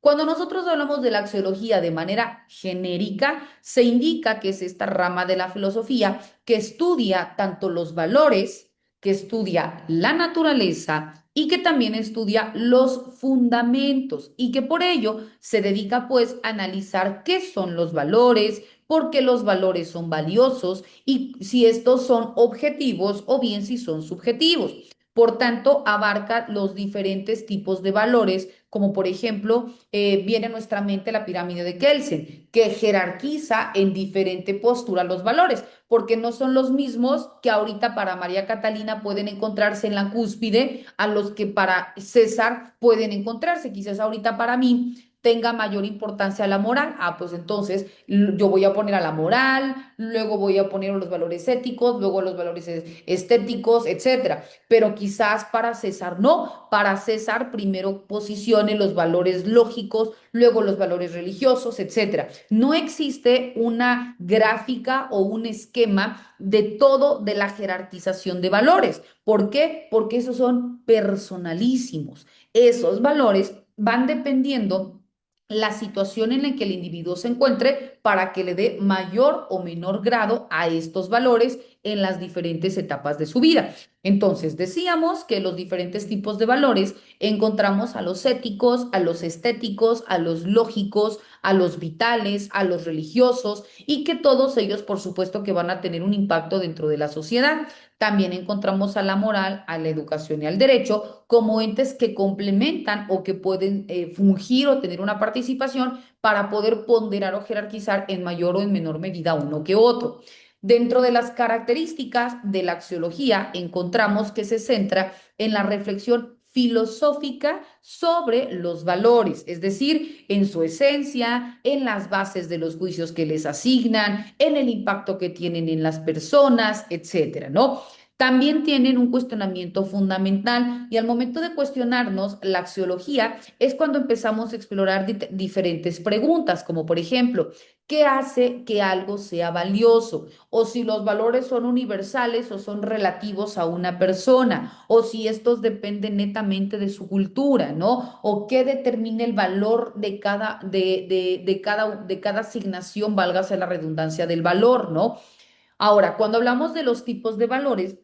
Cuando nosotros hablamos de la axiología de manera genérica, se indica que es esta rama de la filosofía que estudia tanto los valores, que estudia la naturaleza y que también estudia los fundamentos y que por ello se dedica pues a analizar qué son los valores, por qué los valores son valiosos y si estos son objetivos o bien si son subjetivos. Por tanto, abarca los diferentes tipos de valores, como por ejemplo, viene a nuestra mente la pirámide de Kelsen, que jerarquiza en diferente postura los valores, porque no son los mismos que ahorita para María Catalina pueden encontrarse en la cúspide a los que para César pueden encontrarse. Quizás ahorita para mí tenga mayor importancia la moral. Ah, pues entonces yo voy a poner a la moral, luego voy a poner los valores éticos, luego los valores estéticos, etcétera. Pero quizás para César no. Para César primero posicione los valores lógicos, luego los valores religiosos, etcétera. No existe una gráfica o un esquema de todo de la jerarquización de valores. ¿Por qué? Porque esos son personalísimos. Esos valores van dependiendo la situación en la que el individuo se encuentre para que le dé mayor o menor grado a estos valores en las diferentes etapas de su vida. Entonces, decíamos que los diferentes tipos de valores encontramos a los éticos, a los estéticos, a los lógicos, a los vitales, a los religiosos y que todos ellos, por supuesto, que van a tener un impacto dentro de la sociedad. También encontramos a la moral, a la educación y al derecho como entes que complementan o que pueden fungir o tener una participación para poder ponderar o jerarquizar en mayor o en menor medida uno que otro. Dentro de las características de la axiología encontramos que se centra en la reflexión filosófica sobre los valores, es decir, en su esencia, en las bases de los juicios que les asignan, en el impacto que tienen en las personas, etcétera, ¿no? También tienen un cuestionamiento fundamental y al momento de cuestionarnos la axiología es cuando empezamos a explorar diferentes preguntas, como por ejemplo, ¿qué hace que algo sea valioso? O si los valores son universales o son relativos a una persona, o si estos dependen netamente de su cultura, ¿no? O qué determina el valor de cada asignación, válgase la redundancia del valor, ¿no? Ahora, cuando hablamos de los tipos de valores,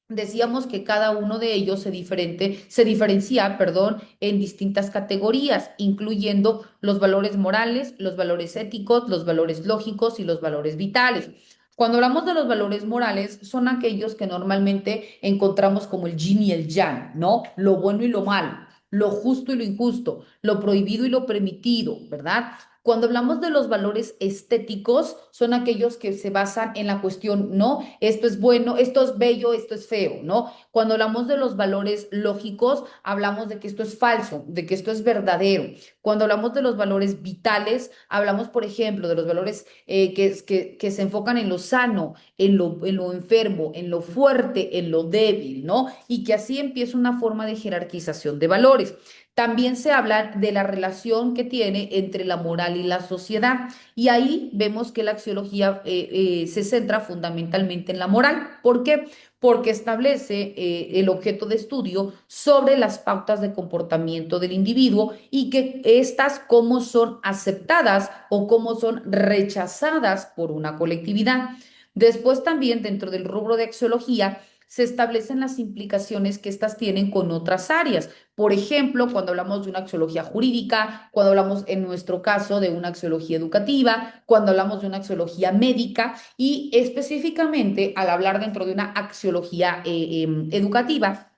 decíamos que cada uno de ellos se diferencia, perdón, en distintas categorías, incluyendo los valores morales, los valores éticos, los valores lógicos y los valores vitales. Cuando hablamos de los valores morales, son aquellos que normalmente encontramos como el yin y el yang, ¿no? Lo bueno y lo malo, lo justo y lo injusto, lo prohibido y lo permitido, ¿verdad? Cuando hablamos de los valores estéticos, son aquellos que se basan en la cuestión, no, esto es bueno, esto es bello, esto es feo, ¿no? Cuando hablamos de los valores lógicos, hablamos de que esto es falso, de que esto es verdadero. Cuando hablamos de los valores vitales, hablamos, por ejemplo, de los valores que se enfocan en lo sano, en lo enfermo, en lo fuerte, en lo débil, ¿no? Y que así empieza una forma de jerarquización de valores. También se habla de la relación que tiene entre la moral y la sociedad. Y ahí vemos que la axiología se centra fundamentalmente en la moral. ¿Por qué? Porque establece el objeto de estudio sobre las pautas de comportamiento del individuo y que estas cómo son aceptadas o cómo son rechazadas por una colectividad. Después también dentro del rubro de axiología se establecen las implicaciones que éstas tienen con otras áreas. Por ejemplo, cuando hablamos de una axiología jurídica, cuando hablamos en nuestro caso de una axiología educativa, cuando hablamos de una axiología médica y específicamente al hablar dentro de una axiología educativa,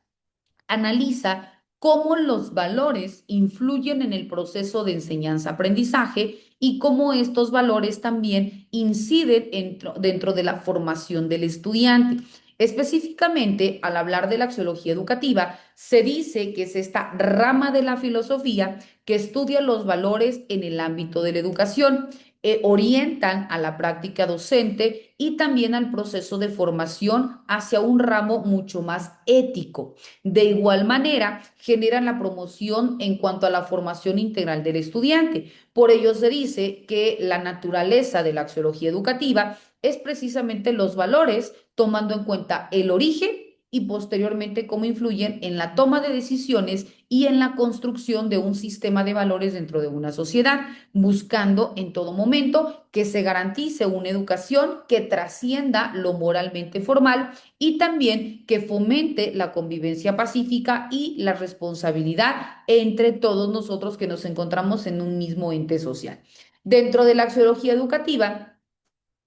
analiza cómo los valores influyen en el proceso de enseñanza-aprendizaje y cómo estos valores también inciden dentro de la formación del estudiante. Específicamente, al hablar de la axiología educativa, se dice que es esta rama de la filosofía que estudia los valores en el ámbito de la educación, orientan a la práctica docente y también al proceso de formación hacia un ramo mucho más ético. De igual manera, generan la promoción en cuanto a la formación integral del estudiante. Por ello se dice que la naturaleza de la axiología educativa es precisamente los valores, tomando en cuenta el origen y posteriormente cómo influyen en la toma de decisiones y en la construcción de un sistema de valores dentro de una sociedad, buscando en todo momento que se garantice una educación que trascienda lo moralmente formal y también que fomente la convivencia pacífica y la responsabilidad entre todos nosotros que nos encontramos en un mismo ente social. Dentro de la axiología educativa,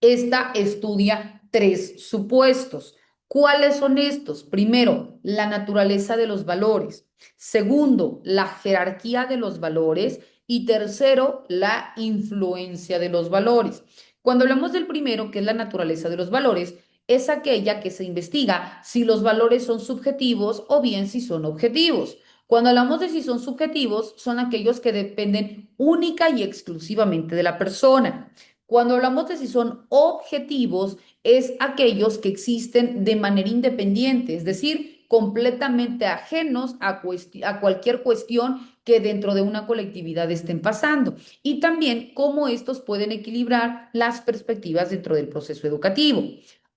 esta estudia tres supuestos. ¿Cuáles son estos? Primero, la naturaleza de los valores. Segundo, la jerarquía de los valores. Y tercero, la influencia de los valores. Cuando hablamos del primero, que es la naturaleza de los valores, es aquella que se investiga si los valores son subjetivos o bien si son objetivos. Cuando hablamos de si son subjetivos, son aquellos que dependen única y exclusivamente de la persona. Cuando hablamos de si son objetivos, es aquellos que existen de manera independiente, es decir, completamente ajenos a cualquier cuestión que dentro de una colectividad estén pasando. Y también cómo estos pueden equilibrar las perspectivas dentro del proceso educativo.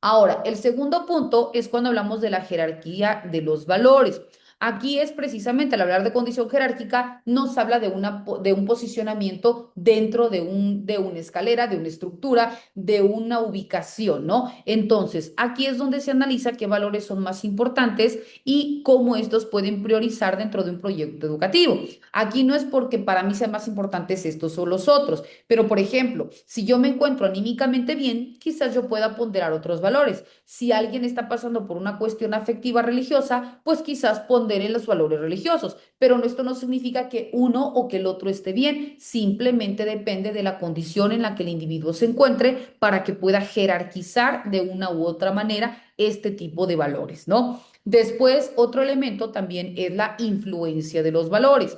Ahora, el segundo punto es cuando hablamos de la jerarquía de los valores. Aquí es precisamente al hablar de condición jerárquica, nos habla de un posicionamiento dentro de una escalera, de una estructura, de una ubicación, ¿no? Entonces, aquí es donde se analiza qué valores son más importantes y cómo estos pueden priorizar dentro de un proyecto educativo. Aquí no es porque para mí sean más importantes estos o los otros, pero por ejemplo, si yo me encuentro anímicamente bien, quizás yo pueda ponderar otros valores. Si alguien está pasando por una cuestión afectiva religiosa, pues quizás pondere los valores religiosos, pero esto no significa que uno o que el otro esté bien, simplemente depende de la condición en la que el individuo se encuentre para que pueda jerarquizar de una u otra manera este tipo de valores, ¿no? Después, otro elemento también es la influencia de los valores.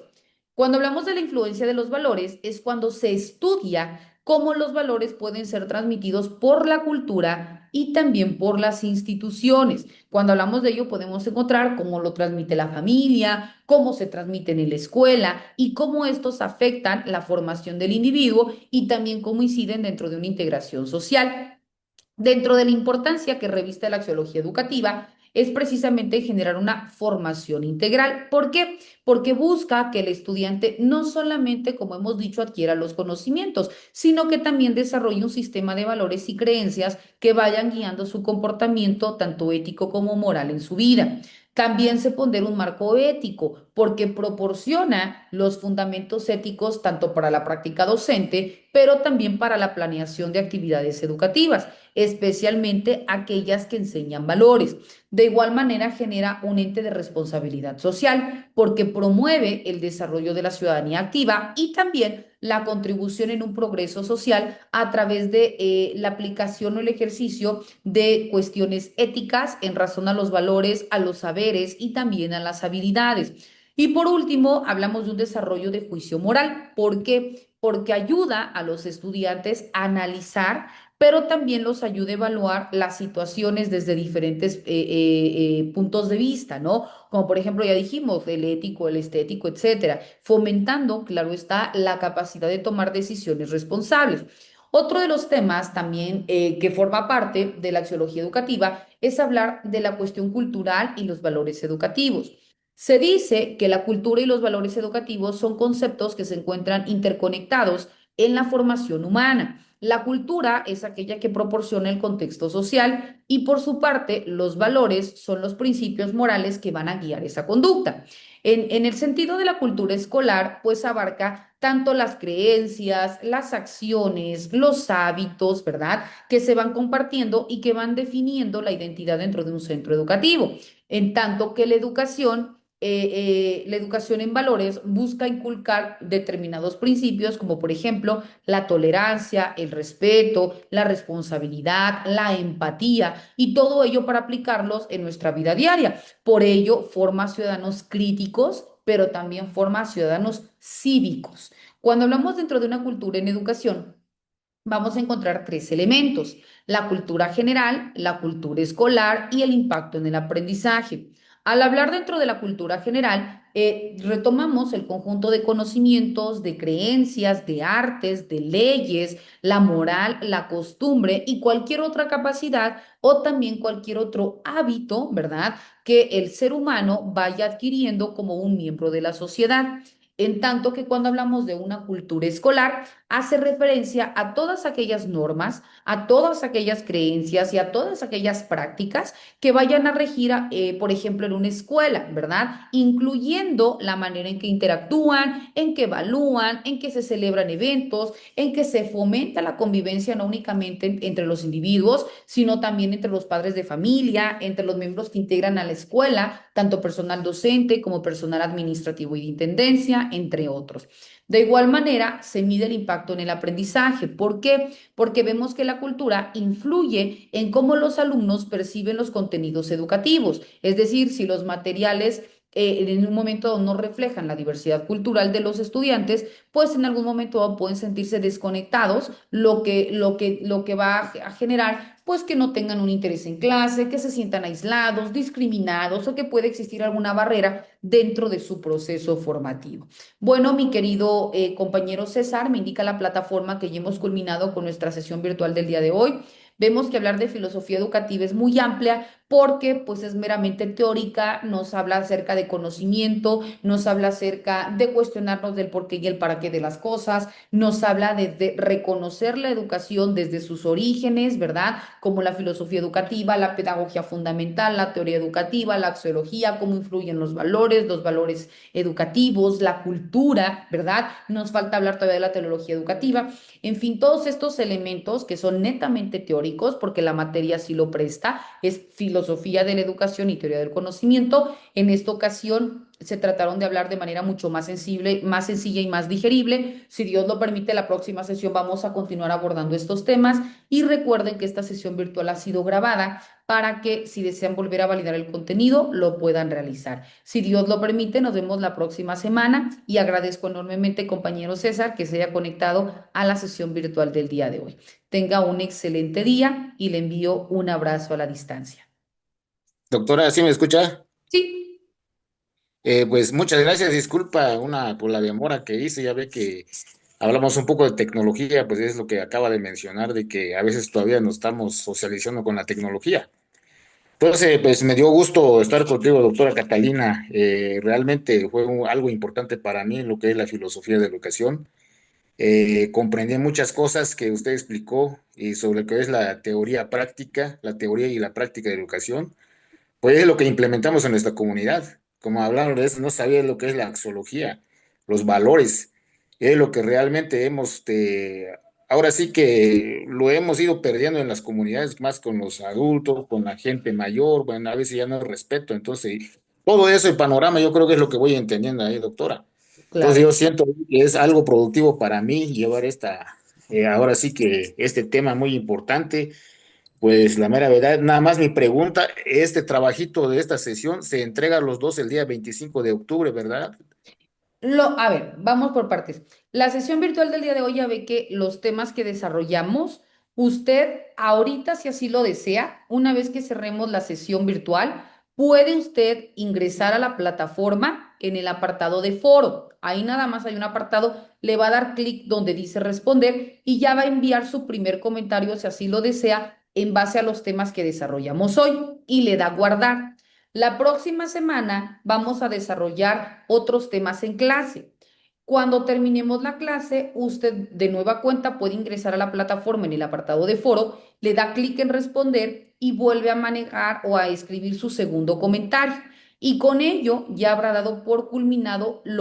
Cuando hablamos de la influencia de los valores es cuando se estudia cómo los valores pueden ser transmitidos por la cultura y también por las instituciones. Cuando hablamos de ello podemos encontrar cómo lo transmite la familia, cómo se transmiten en la escuela y cómo estos afectan la formación del individuo y también cómo inciden dentro de una integración social. Dentro de la importancia que reviste la axiología educativa, es precisamente generar una formación integral. ¿Por qué? Porque busca que el estudiante no solamente, como hemos dicho, adquiera los conocimientos, sino que también desarrolle un sistema de valores y creencias que vayan guiando su comportamiento, tanto ético como moral, en su vida. También se pondera un marco ético, porque proporciona los fundamentos éticos tanto para la práctica docente, pero también para la planeación de actividades educativas, especialmente aquellas que enseñan valores. De igual manera, genera un ente de responsabilidad social porque promueve el desarrollo de la ciudadanía activa y también la contribución en un progreso social a través de la aplicación o el ejercicio de cuestiones éticas en razón a los valores, a los saberes y también a las habilidades. Y por último, hablamos de un desarrollo de juicio moral. ¿Por qué? Porque ayuda a los estudiantes a analizar, pero también los ayuda a evaluar las situaciones desde diferentes puntos de vista, ¿no? Como por ejemplo, ya dijimos, el ético, el estético, etcétera, fomentando, claro está, la capacidad de tomar decisiones responsables. Otro de los temas también que forma parte de la axiología educativa es hablar de la cuestión cultural y los valores educativos. Se dice que la cultura y los valores educativos son conceptos que se encuentran interconectados en la formación humana. La cultura es aquella que proporciona el contexto social y por su parte los valores son los principios morales que van a guiar esa conducta. En el sentido de la cultura escolar, pues abarca tanto las creencias, las acciones, los hábitos, ¿verdad? Que se van compartiendo y que van definiendo la identidad dentro de un centro educativo. En tanto que la educación en valores busca inculcar determinados principios, como por ejemplo la tolerancia, el respeto, la responsabilidad, la empatía y todo ello para aplicarlos en nuestra vida diaria. Por ello, forma ciudadanos críticos, pero también forma ciudadanos cívicos. Cuando hablamos dentro de una cultura en educación, vamos a encontrar tres elementos: la cultura general, la cultura escolar y el impacto en el aprendizaje. Al hablar dentro de la cultura general, retomamos el conjunto de conocimientos, de creencias, de artes, de leyes, la moral, la costumbre y cualquier otra capacidad o también cualquier otro hábito, ¿verdad? Que el ser humano vaya adquiriendo como un miembro de la sociedad. En tanto que cuando hablamos de una cultura escolar, hace referencia a todas aquellas normas, a todas aquellas creencias y a todas aquellas prácticas que vayan a regir, por ejemplo, en una escuela, ¿verdad? Incluyendo la manera en que interactúan, en que evalúan, en que se celebran eventos, en que se fomenta la convivencia no únicamente entre los individuos, sino también entre los padres de familia, entre los miembros que integran a la escuela, tanto personal docente como personal administrativo y de intendencia, entre otros. De igual manera, se mide el impacto en el aprendizaje. ¿Por qué? Porque vemos que la cultura influye en cómo los alumnos perciben los contenidos educativos. Es decir, si los materiales en un momento no reflejan la diversidad cultural de los estudiantes, pues en algún momento pueden sentirse desconectados, lo que va a generar pues que no tengan un interés en clase, que se sientan aislados, discriminados o que puede existir alguna barrera dentro de su proceso formativo. Bueno, mi querido compañero César, me indica la plataforma que ya hemos culminado con nuestra sesión virtual del día de hoy. Vemos que hablar de filosofía educativa es muy amplia porque pues es meramente teórica, nos habla acerca de conocimiento, nos habla acerca de cuestionarnos del por qué y el para qué de las cosas, nos habla de reconocer la educación desde sus orígenes, ¿verdad? Como la filosofía educativa, la pedagogía fundamental, la teoría educativa, la axiología, cómo influyen los valores educativos, la cultura, ¿verdad? Nos falta hablar todavía de la teología educativa. En fin, todos estos elementos que son netamente teóricos, porque la materia sí lo presta, es filosofía de la educación y teoría del conocimiento. En esta ocasión se trataron de hablar de manera mucho más sensible, más sencilla y más digerible. Si Dios lo permite, la próxima sesión vamos a continuar abordando estos temas y recuerden que esta sesión virtual ha sido grabada para que si desean volver a validar el contenido, lo puedan realizar. Si Dios lo permite, nos vemos la próxima semana y agradezco enormemente, compañero César, que se haya conectado a la sesión virtual del día de hoy. Tenga un excelente día y le envío un abrazo a la distancia.
Doctora, ¿sí me escucha?
Sí,
Pues muchas gracias, disculpa por la demora que hice, ya ve que hablamos un poco de tecnología, pues es lo que acaba de mencionar, de que a veces todavía no estamos socializando con la tecnología. Entonces, pues me dio gusto estar contigo, doctora Catalina. Realmente fue algo importante para mí en lo que es la filosofía de educación. Comprendí muchas cosas que usted explicó y sobre lo que es la teoría práctica, la teoría y la práctica de educación. Pues es lo que implementamos en nuestra comunidad. Como hablaron de eso, no sabía lo que es la axiología, los valores, es lo que realmente hemos ahora sí que lo hemos ido perdiendo en las comunidades, más con los adultos, con la gente mayor, bueno, a veces ya no hay respeto, entonces todo eso, el panorama, yo creo que es lo que voy entendiendo ahí, doctora. Entonces
Claro.
yo siento que es algo productivo para mí llevar ahora sí que este tema muy importante, pues la mera verdad, nada más mi pregunta, este trabajito de esta sesión se entrega a los dos el día 25 de octubre, ¿verdad?
A ver, vamos por partes. La sesión virtual del día de hoy ya ve que los temas que desarrollamos, usted ahorita, si así lo desea, una vez que cerremos la sesión virtual, puede usted ingresar a la plataforma en el apartado de foro. Ahí nada más hay un apartado, le va a dar clic donde dice responder y ya va a enviar su primer comentario, si así lo desea, en base a los temas que desarrollamos hoy y le da guardar. La próxima semana vamos a desarrollar otros temas en clase. Cuando terminemos la clase, usted de nueva cuenta puede ingresar a la plataforma en el apartado de foro, le da clic en responder y vuelve a manejar o a escribir su segundo comentario. Y con ello ya habrá dado por culminado el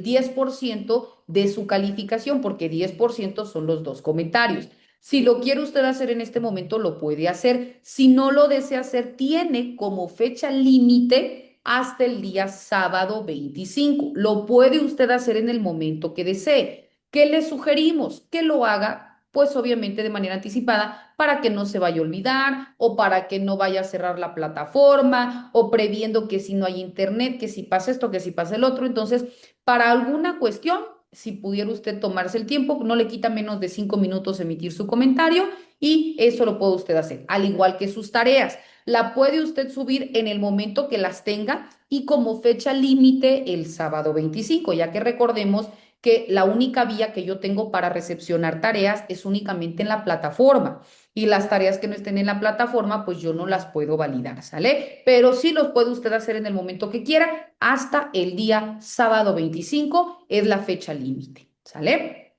10% de su calificación, porque 10% son los dos comentarios. Si lo quiere usted hacer en este momento, lo puede hacer. Si no lo desea hacer, tiene como fecha límite hasta el día sábado 25. Lo puede usted hacer en el momento que desee. ¿Qué le sugerimos? Que lo haga, pues obviamente de manera anticipada, para que no se vaya a olvidar o para que no vaya a cerrar la plataforma o previendo que si no hay internet, que si pasa esto, que si pasa el otro. Entonces, para alguna cuestión, si pudiera usted tomarse el tiempo, no le quita menos de 5 minutos emitir su comentario y eso lo puede usted hacer, al igual que sus tareas. La puede usted subir en el momento que las tenga y como fecha límite el sábado 25, ya que recordemos que la única vía que yo tengo para recepcionar tareas es únicamente en la plataforma y las tareas que no estén en la plataforma, pues yo no las puedo validar, ¿sale? Pero sí los puede usted hacer en el momento que quiera, hasta el día sábado 25 es la fecha límite, ¿sale?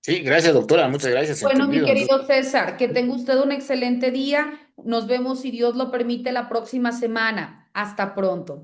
Sí, gracias, doctora, muchas gracias,
Bueno, mi
entendido. Entonces,
querido César, que tenga usted un excelente día. Nos vemos, si Dios lo permite, la próxima semana. Hasta pronto.